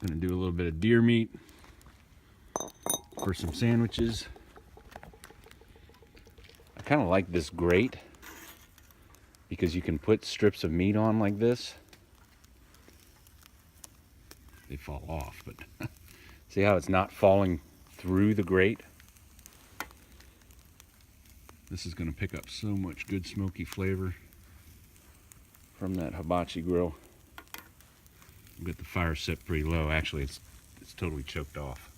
I'm gonna do a little bit of deer meat for some sandwiches. I kind of like this grate because you can put strips of meat on like this. They fall off, but see how it's not falling through the grate? This is going to pick up so much good smoky flavor from that hibachi grill. I'll get the fire set pretty low. Actually, it's totally choked off.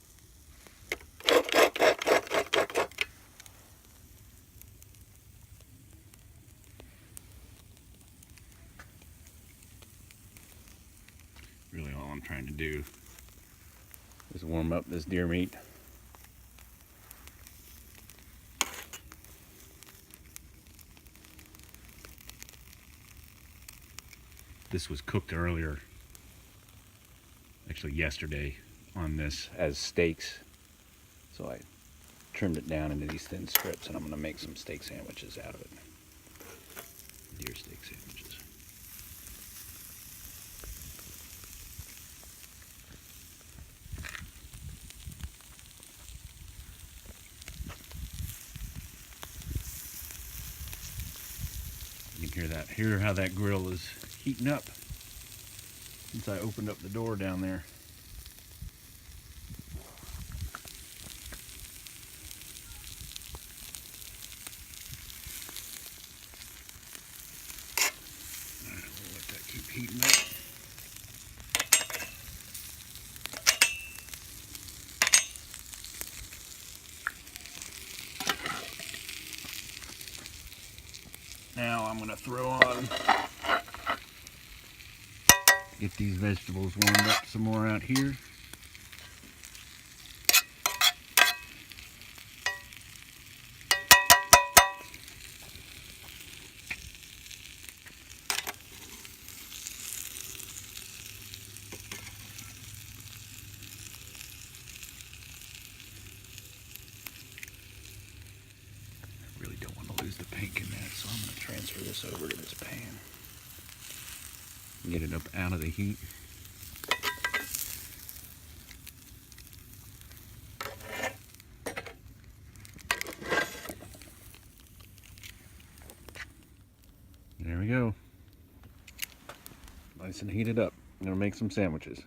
Really, all I'm trying to do is warm up this deer meat. This was cooked earlier, actually yesterday, on this as steaks. So I trimmed it down into these thin strips, and I'm going to make some steak sandwiches out of it. Deer steak sandwiches. You can hear how that grill is heating up since I opened up the door down there. Alright, we'll let that keep heating up. Now I'm going to throw on, get these vegetables warmed up some more out here. Really don't want to lose the pink in that, so I'm going to transfer this over to this pan. Get it up out of the heat. There we go. Nice and heated up. I'm going to make some sandwiches.